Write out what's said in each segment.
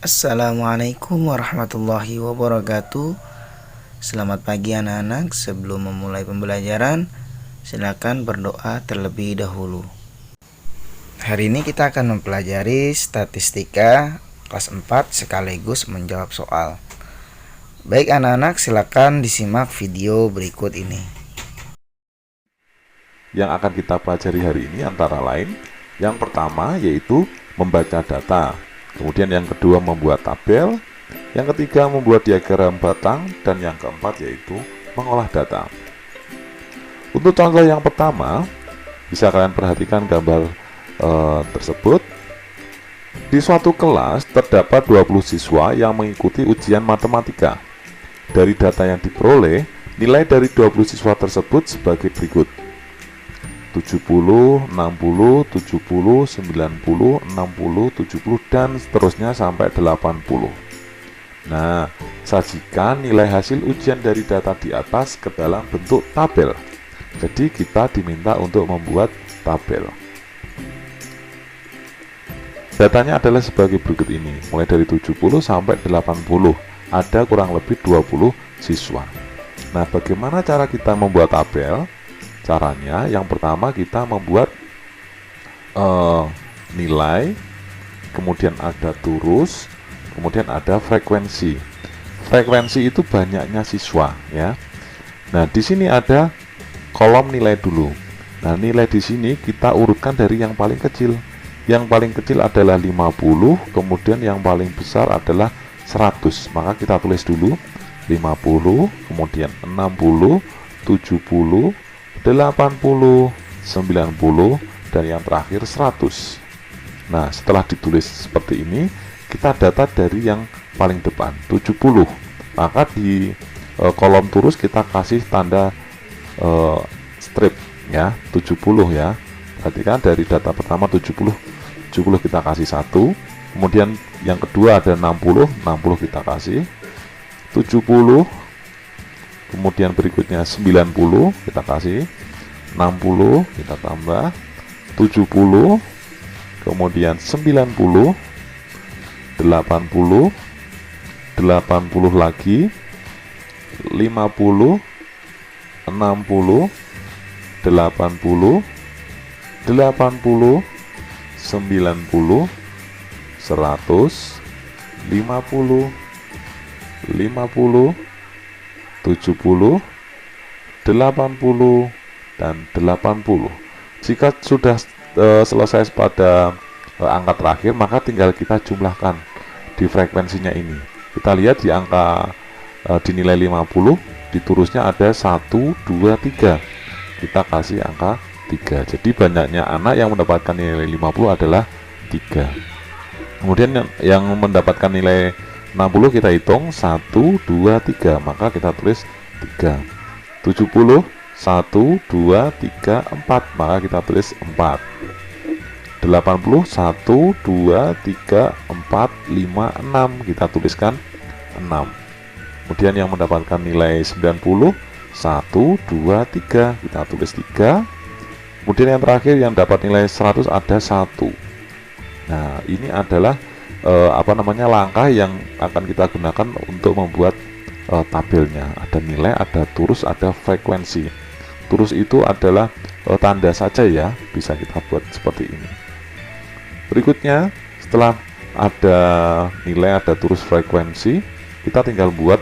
Assalamualaikum warahmatullahi wabarakatuh. Selamat pagi anak-anak. Sebelum memulai pembelajaran, silakan berdoa terlebih dahulu. Hari ini kita akan mempelajari statistika kelas 4 sekaligus menjawab soal. Baik anak-anak, silakan disimak video berikut ini. Yang akan kita pelajari hari ini antara lain, yang pertama yaitu membaca data, kemudian yang kedua membuat tabel, yang ketiga membuat diagram batang, dan yang keempat yaitu mengolah data. Untuk contoh yang pertama, bisa kalian perhatikan gambar tersebut. Di suatu kelas terdapat 20 siswa yang mengikuti ujian matematika. Dari data yang diperoleh, nilai dari 20 siswa tersebut sebagai berikut: 70, 60, 70, 90, 60, 70, dan seterusnya sampai 80. Nah, sajikan nilai hasil ujian dari data di atas ke dalam bentuk tabel. Jadi kita diminta untuk membuat tabel. Datanya adalah sebagai berikut ini, mulai dari 70 sampai 80. Ada kurang lebih 20 siswa. Nah, bagaimana cara kita membuat tabel? Caranya, yang pertama kita membuat nilai, kemudian ada turus, kemudian ada frekuensi. Frekuensi itu banyaknya siswa, ya. Nah, di sini ada kolom nilai dulu. Nah, nilai di sini kita urutkan dari yang paling kecil. Yang paling kecil adalah 50, kemudian yang paling besar adalah 100. Maka kita tulis dulu 50, kemudian 60, 70, 80, 90, dan yang terakhir 100. Nah, setelah ditulis seperti ini, kita data dari yang paling depan, 70. Maka di kolom turus kita kasih tanda strip, ya, 70 ya. Perhatikan dari data pertama 70 kita kasih 1. Kemudian yang kedua ada 60 kita kasih 70. Kemudian berikutnya 90 kita kasih 60, kita tambah 70, kemudian 90, 80, 80 lagi, 50, 60, 80, 80, 90, 100, 50, 50, 70, 80, dan 80. Jika sudah selesai pada angka terakhir, maka tinggal kita jumlahkan di frekuensinya ini. Kita lihat di angka di nilai 50, di turusnya ada 1, 2, 3. Kita kasih angka 3. Jadi banyaknya anak yang mendapatkan nilai 50 adalah 3. Kemudian yang mendapatkan nilai 60 kita hitung 1, 2, 3, maka kita tulis 3. 70, 1, 2, 3, 4, maka kita tulis 4. 80, 1, 2, 3, 4, 5, 6, kita tuliskan 6. Kemudian yang mendapatkan nilai 90, 1, 2, 3, kita tulis 3. Kemudian yang terakhir yang dapat nilai 100 ada 1. Nah, ini adalah langkah yang akan kita gunakan untuk membuat tabelnya. Ada nilai, ada turus, ada frekuensi. Turus itu adalah tanda saja, ya, bisa kita buat seperti ini. Berikutnya, setelah ada nilai, ada turus, frekuensi, kita tinggal buat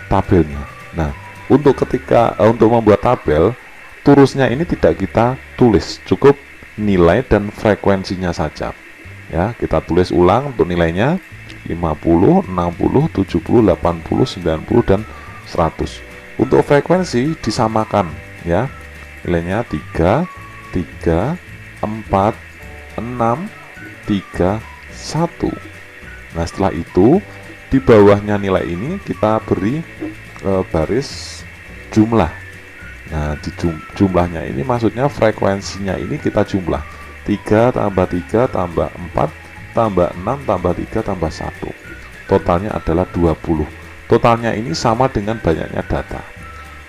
tabelnya. Nah, untuk membuat tabel, turusnya ini tidak kita tulis, cukup nilai dan frekuensinya saja. Ya, kita tulis ulang untuk nilainya 50, 60, 70, 80, 90, dan 100. Untuk frekuensi disamakan, ya. Nilainya 3, 3, 4, 6, 3, 1. Nah, setelah itu di bawahnya nilai ini kita beri baris jumlah. Nah, di jumlahnya ini maksudnya frekuensinya ini kita jumlah 3 tambah 3 tambah 4 tambah 6 tambah 3 tambah 1. Totalnya adalah 20. Totalnya ini sama dengan banyaknya data.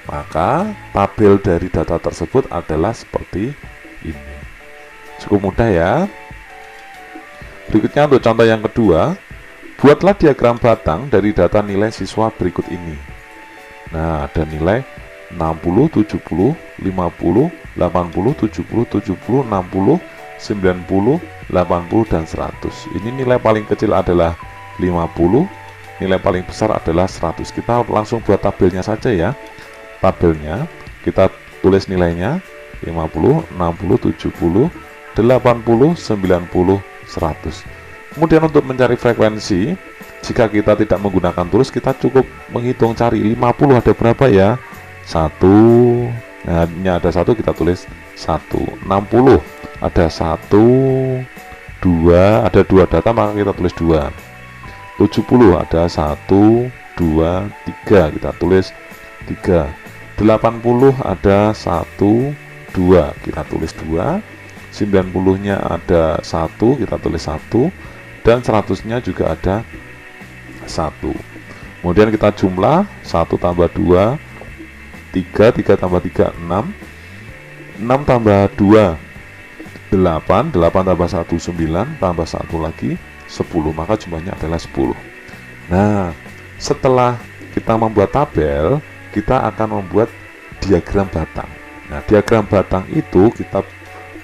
Maka tabel dari data tersebut adalah seperti ini. Cukup mudah, ya. Berikutnya untuk contoh yang kedua, Buatlah diagram batang dari data nilai siswa berikut ini. Nah, ada nilai 60, 70, 50, 80, 70, 70, 60, 90, 80, dan 100. Ini nilai paling kecil adalah 50, nilai paling besar adalah 100. Kita langsung buat tabelnya saja ya. Tabelnya kita tulis nilainya 50, 60, 70, 80, 90, 100. Kemudian untuk mencari frekuensi, jika kita tidak menggunakan tulis, kita cukup menghitung cari 50 ada berapa ya? 1. Nah, ini ada 1, kita tulis 1. 60 ada 1, 2, ada 2 data maka kita tulis 2. 70 ada 1, 2, 3, kita tulis 3. 80 ada 1, 2, kita tulis 2. 90 nya ada 1, kita tulis 1, dan 100 nya juga ada 1. Kemudian kita jumlah 1 tambah 2 3, 3 tambah 3 6, 6 tambah 2 8, 8 tambah 1 9, tambah 1 lagi 10, maka jumlahnya adalah 10. Nah, setelah kita membuat tabel, kita akan membuat diagram batang. Nah, diagram batang itu kita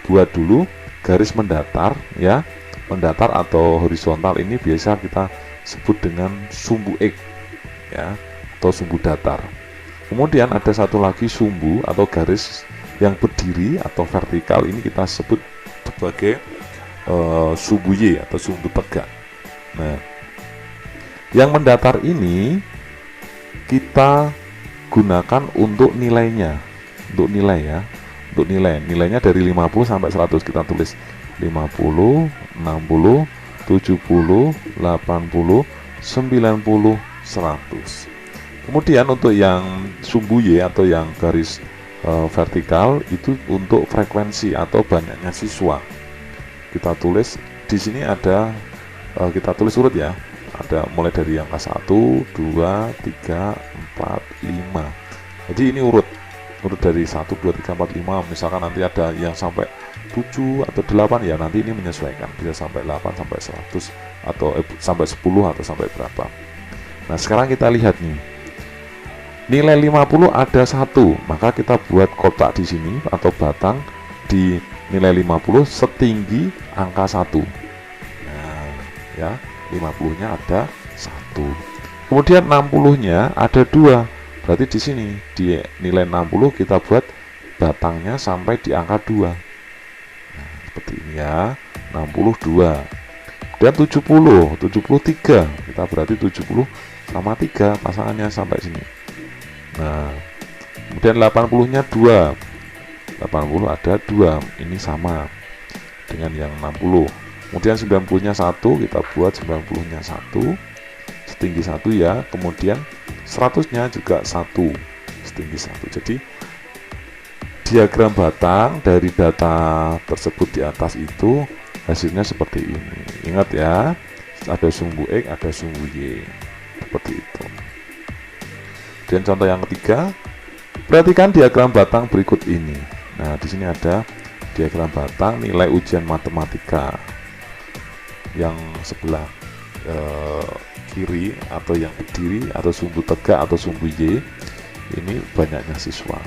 buat dulu garis mendatar ya. Mendatar atau horizontal ini biasa kita sebut dengan sumbu X ya, atau sumbu datar. Kemudian ada satu lagi sumbu atau garis yang berdiri atau vertikal, ini kita sebut sebagai sumbu Y atau sumbu tegak. Nah, yang mendatar ini kita gunakan untuk nilainya, untuk nilai ya, untuk nilainya dari 50 sampai 100 kita tulis 50, 60, 70, 80, 90, 100. Kemudian untuk yang sumbu Y atau yang garis vertikal itu untuk frekuensi atau banyaknya siswa. Kita tulis di sini ada kita tulis urut ya. Ada mulai dari angka 1, 2, 3, 4, 5. Jadi ini urut dari 1, 2, 3, 4, 5. Misalkan nanti ada yang sampai 7 atau 8 ya, nanti ini menyesuaikan, bisa sampai 8 sampai 100 atau sampai 10 atau sampai berapa. Nah, sekarang kita lihat nih. Nilai 50 ada 1, maka kita buat kotak di sini atau batang di nilai 50 setinggi angka 1. Nah, ya, 50-nya ada 1. Kemudian 60-nya ada 2. Berarti di sini di nilai 60 kita buat batangnya sampai di angka 2. Nah, seperti ini ya. 62. Dan 70, 73. Kita berarti 70 sama 3 pasangannya sampai sini. Nah, kemudian 80-nya 2. 80 ada 2. Ini sama dengan yang 60. Kemudian 90-nya 1, kita buat 90-nya 1 setinggi 1 ya. Kemudian 100-nya juga 1 setinggi 1. Jadi diagram batang dari data tersebut di atas itu hasilnya seperti ini. Ingat ya, ada sumbu X, ada sumbu Y. Seperti itu. Dan contoh yang ketiga, perhatikan diagram batang berikut ini. Nah, di sini ada diagram batang nilai ujian matematika. Yang sebelah kiri atau yang berdiri atau sumbu tegak atau sumbu Y, ini banyaknya siswa.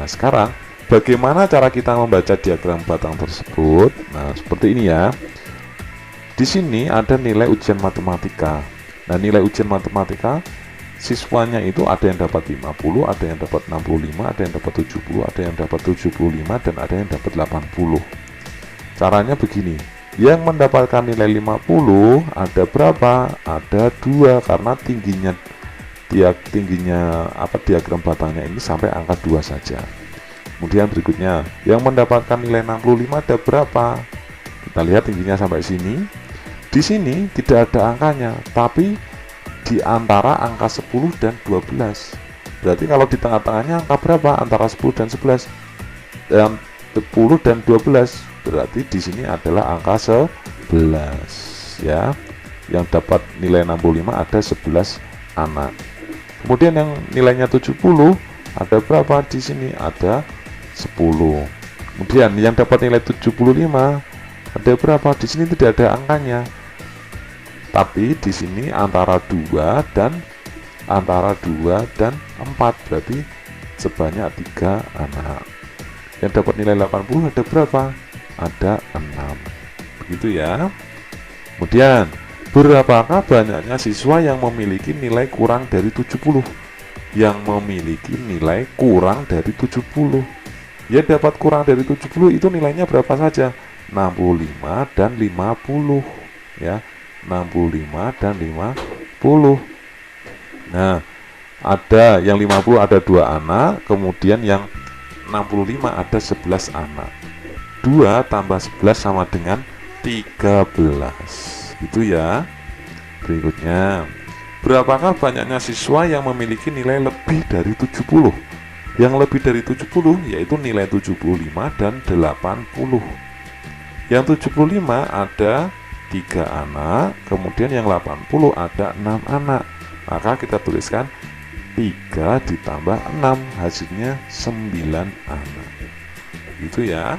Nah, sekarang bagaimana cara kita membaca diagram batang tersebut? Nah, seperti ini ya. Di sini ada nilai ujian matematika. Nah, nilai ujian matematika siswanya itu ada yang dapat 50, ada yang dapat 65, ada yang dapat 70, ada yang dapat 75, dan ada yang dapat 80. Caranya begini. Yang mendapatkan nilai 50 ada berapa? Ada 2 karena tingginya diagram batangnya ini sampai angka 2 saja. Kemudian berikutnya, yang mendapatkan nilai 65 ada berapa? Kita lihat tingginya sampai sini. Di sini tidak ada angkanya, tapi di antara angka 10 dan 12. Berarti kalau di tengah-tengahnya angka berapa? Antara 10 dan 11. Dan 10 dan 12. Berarti di sini adalah angka 11 ya. Yang dapat nilai 65 ada 11 anak. Kemudian yang nilainya 70 ada berapa? Di sini ada 10. Kemudian yang dapat nilai 75 ada berapa? Di sini tidak ada angkanya. Tapi di sini antara 2 dan 4, berarti sebanyak 3 anak. Yang dapat nilai 80 ada berapa? Ada 6. Begitu ya. Kemudian, berapakah banyaknya siswa yang memiliki nilai kurang dari 70? Yang memiliki nilai kurang dari 70. Ya, dapat kurang dari 70 itu nilainya berapa saja? 65 dan 50 ya. 65 dan 50. Nah, ada yang 50 ada 2 anak, kemudian yang 65 ada 11 anak. 2 tambah 11 sama dengan 13. Itu ya. Berikutnya, berapakah banyaknya siswa yang memiliki nilai lebih dari 70? Yang lebih dari 70 yaitu nilai 75 dan 80. Yang 75 ada 3 anak, kemudian yang 80 ada 6 anak. Maka kita tuliskan 3 ditambah 6, hasilnya 9 anak. Gitu ya.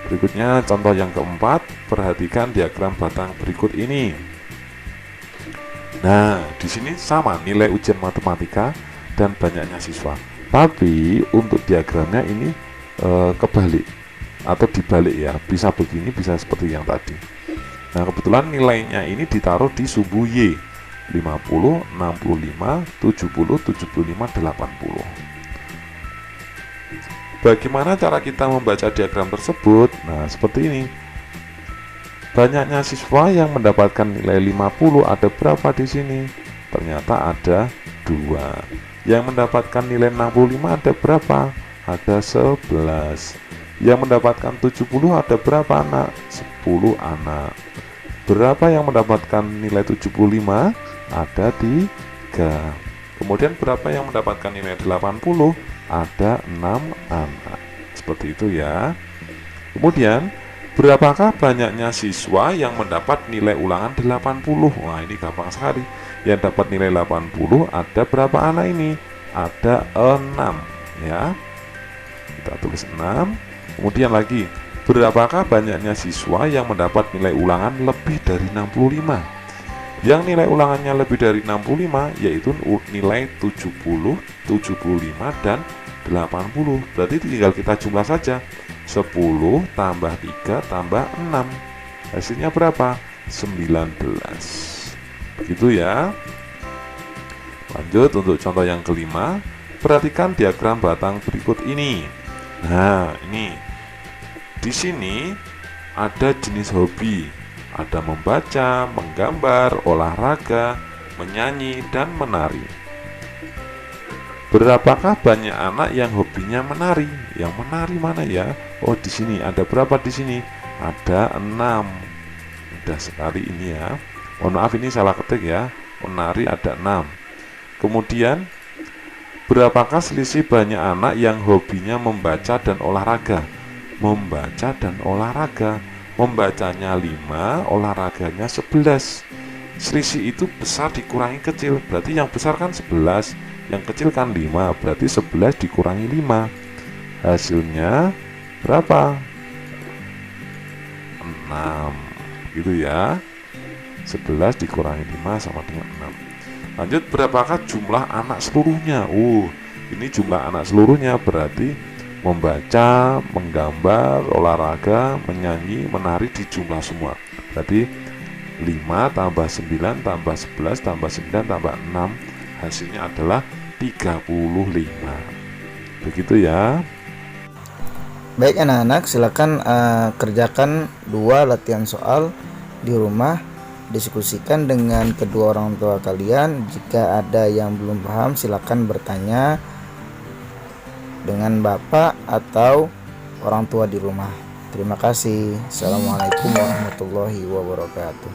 Berikutnya contoh yang keempat, perhatikan diagram batang berikut ini. Nah, di sini sama nilai ujian matematika dan banyaknya siswa. Tapi untuk diagramnya ini kebalik atau dibalik ya. Bisa begini, bisa seperti yang tadi. Nah, kebetulan nilainya ini ditaruh di sumbu Y. 50, 65, 70, 75, 80. Bagaimana cara kita membaca diagram tersebut? Nah, seperti ini. Banyaknya siswa yang mendapatkan nilai 50 ada berapa di sini? Ternyata ada 2. Yang mendapatkan nilai 65 ada berapa? Ada 11. Yang mendapatkan 70 ada berapa anak? 10 anak. Berapa yang mendapatkan nilai 75? Ada 3. Kemudian berapa yang mendapatkan nilai 80? Ada 6 anak. Seperti itu ya. Kemudian, berapakah banyaknya siswa yang mendapat nilai ulangan 80? Wah, ini gampang sekali. Yang dapat nilai 80 ada berapa anak ini? Ada 6 ya. Kita tulis 6. Kemudian lagi, berapakah banyaknya siswa yang mendapat nilai ulangan lebih dari 65? Yang nilai ulangannya lebih dari 65 yaitu nilai 70, 75, dan 80. Berarti tinggal kita jumlah saja. 10 tambah 3 tambah 6. Hasilnya berapa? 19. Begitu ya. Lanjut untuk contoh yang kelima. Perhatikan diagram batang berikut ini. Nah, ini. Di sini ada jenis hobi. Ada membaca, menggambar, olahraga, menyanyi, dan menari. Berapakah banyak anak yang hobinya menari? Yang menari mana ya? Oh, di sini ada berapa di sini? Ada 6. Mudah sekali ini ya. Mohon maaf ini salah ketik ya. Menari ada 6. Kemudian berapakah selisih banyak anak yang hobinya membaca dan olahraga? Membaca dan olahraga. Membacanya 5, olahraganya 11. Selisih itu besar dikurangi kecil, berarti yang besar kan 11, yang kecil kan 5, berarti 11 dikurangi 5. Hasilnya berapa? 6. Gitu ya. 11 dikurangi 5 sama dengan 6. Lanjut, berapakah jumlah anak seluruhnya? Ini jumlah anak seluruhnya, berarti membaca, menggambar, olahraga, menyanyi, menari dijumlah semua. Berarti 5 tambah 9 tambah 11 tambah 9 tambah 6, hasilnya adalah 35. Begitu ya. Baik anak-anak, silakan kerjakan 2 latihan soal di rumah. Diskusikan dengan kedua orang tua kalian. Jika ada yang belum paham, silakan bertanya dengan bapak atau orang tua di rumah. Terima kasih. Assalamualaikum warahmatullahi wabarakatuh.